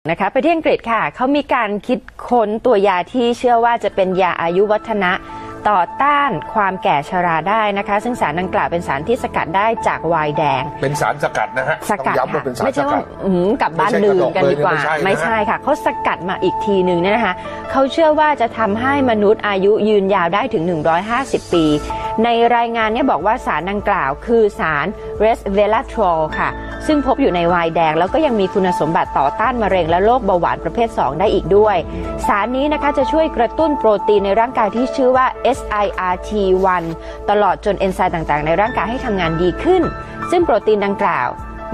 นะคะไปที่อังกฤษค่ะเขามีการคิดค้นตัวยาที่เชื่อว่าจะเป็นยาอายุวัฒนะต่อต้านความแก่ชราได้นะคะซึ่งสารดังกล่าวเป็นสารที่สกัดได้จากไวน์แดงเป็นสารสกัดนะฮะสกัดค่ะไม่ใช่ว่ากลับบ้านดื่มกันดีกว่าไม่ใช่ค่ะเขาสกัดมาอีกทีหนึ่งเนี่ยนะคะเขาเชื่อว่าจะทำให้มนุษย์อายุยืนยาวได้ถึง150 ปีในรายงานนี้บอกว่าสารดังกล่าวคือสารเรสเวลาทรอลค่ะซึ่งพบอยู่ในไวน์แดงแล้วก็ยังมีคุณสมบัติต่อต้านมะเร็งและโรคเบาหวานประเภท 2 ได้อีกด้วยสารนี้นะคะจะช่วยกระตุ้นโปรตีนในร่างกายที่ชื่อว่า SIRT1 ตลอดจนเอนไซม์ต่างๆในร่างกายให้ทำงานดีขึ้นซึ่งโปรตีนดังกล่าว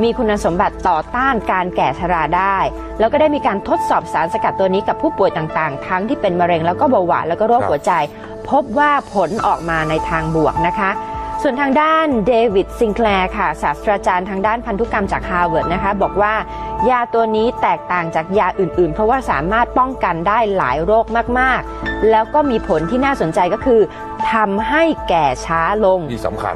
มีคุณสมบัติต่อต้านการแก่ชราได้แล้วก็ได้มีการทดสอบสารสกัดตัวนี้กับผู้ป่วยต่างๆทั้งที่เป็นมะเร็งแล้วก็เบาหวานแล้วก็โรคหัวใจพบว่าผลออกมาในทางบวกนะคะส่วนทางด้านเดวิดซิงแคลร์ค่ะศาสตราจารย์ทางด้านพันธุกรรมจากฮาร์วาร์ดนะคะบอกว่ายาตัวนี้แตกต่างจากยาอื่นๆเพราะว่าสามารถป้องกันได้หลายโรคมากๆแล้วก็มีผลที่น่าสนใจก็คือทำให้แก่ช้าลงที่สำคัญ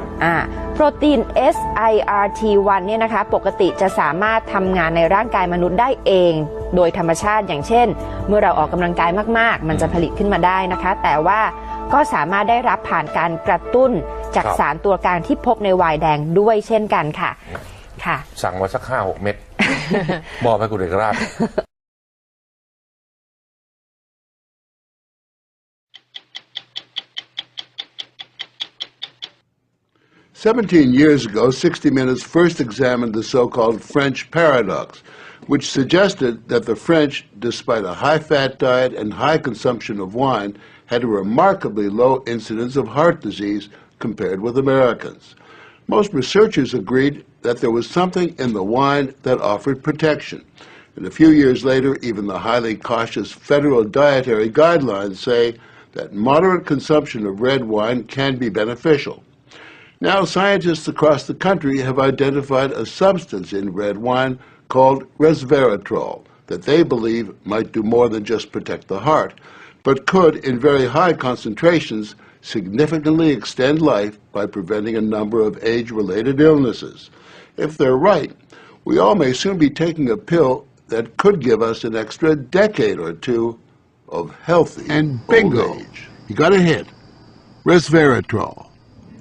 โปรตีน SIRT1 เนี่ยนะคะปกติจะสามารถทำงานในร่างกายมนุษย์ได้เองโดยธรรมชาติอย่างเช่นเมื่อเราออกกำลังกายมากๆมันจะผลิตขึ้นมาได้นะคะแต่ว่าก็สามารถได้รับผ่านการกระตุ้นจากสารตัวกลางที่พบในไวน์แดงด้วยเช่นกันค่ะสั่งมาสัก 5-6 เม็ดมอบให้คุณเอกราช17 years ago, 60 Minutes first examined the so-called French paradox, which suggested that the French, despite a high-fat diet and high consumption of wine, had a remarkably low incidence of heart disease compared with Americans. Most researchers agreed that there was something in the wine that offered protection. And a few years later, even the highly cautious federal dietary guidelines say that moderate consumption of red wine can be beneficial. Now, scientists across the country have identified a substance in red wine called resveratrol that they believe might do more than just protect the heart, but could, in very high concentrations, significantly extend life by preventing a number of age-related illnesses. If they're right, we all may soon be taking a pill that could give us an extra decade or two of healthy and bingo, old age. You got a hit. Resveratrol.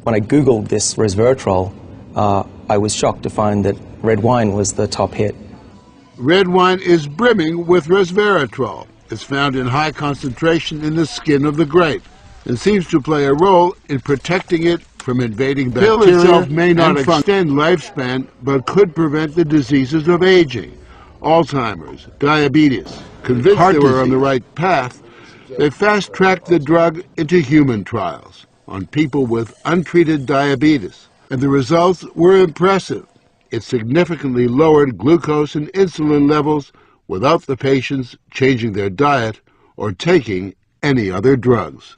When I Googled this resveratrol, I was shocked to find that red wine was the top hit. Red wine is brimming with resveratrol. It's found in high concentration in the skin of the grape and seems to play a role in protecting it from invading bacteria. The pill itself may not extend lifespan, but could prevent the diseases of aging, Alzheimer's, diabetes. Convinced they were on the right path, they fast-tracked the drug into human trials on people with untreated diabetes, and the results were impressive. It significantly lowered glucose and insulin levels without the patients changing their diet or taking any other drugs.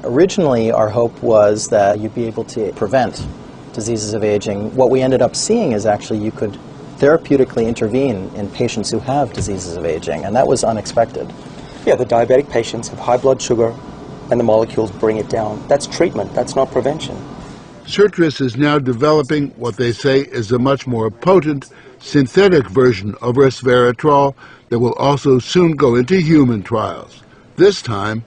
Originally, our hope was that you'd be able to prevent diseases of aging. What we ended up seeing is actually you could therapeutically intervene in patients who have diseases of aging, and that was unexpected. Yeah, the diabetic patients have high blood sugar, and the molecules bring it down. That's treatment, that's not prevention. Citrus is now developing what they say is a much more potent synthetic version of resveratrol that will also soon go into human trials, this time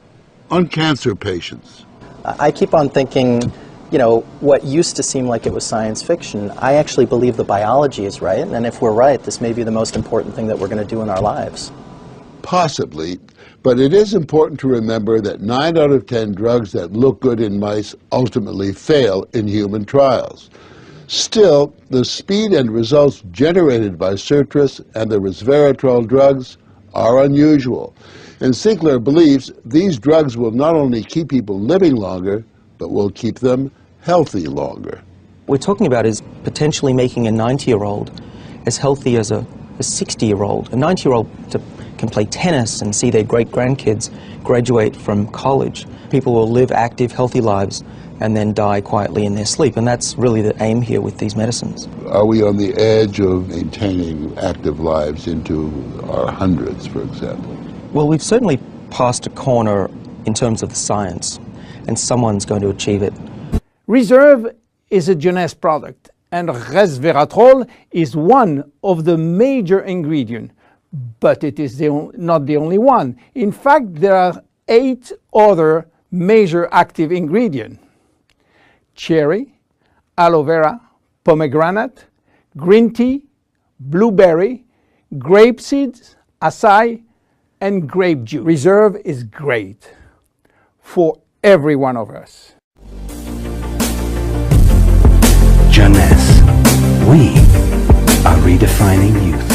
on cancer patients. I keep on thinking, you know, what used to seem like it was science fiction, I actually believe the biology is right, and if we're right, this may be the most important thing that we're going to do in our lives. Possibly, but it is important to remember that 9 out of 10 drugs that look good in mice ultimately fail in human trials. Still, the speed and results generated by citrus and the resveratrol drugs are unusual, and Sinclair believes these drugs will not only keep people living longer, but will keep them healthy longer. What we're talking about is potentially making a 90-year-old as healthy as a 60-year-old. A 90-year-old can play tennis and see their great-grandkids graduate from college. People will live active, healthy lives and then die quietly in their sleep, and that's really the aim here with these medicines. Are we on the edge of maintaining active lives into our hundreds, for example? Well, we've certainly passed a corner in terms of the science, and someone's going to achieve it. Reserve is a Jeunesse product, and resveratrol is one of the major ingredients. but it is not the only one. In fact, there are 8 other major active ingredients: cherry, aloe vera, pomegranate, green tea, blueberry, grape seeds, acai, and grape juice. Reserve is great for every one of us. Jeunesse, we are redefining youth.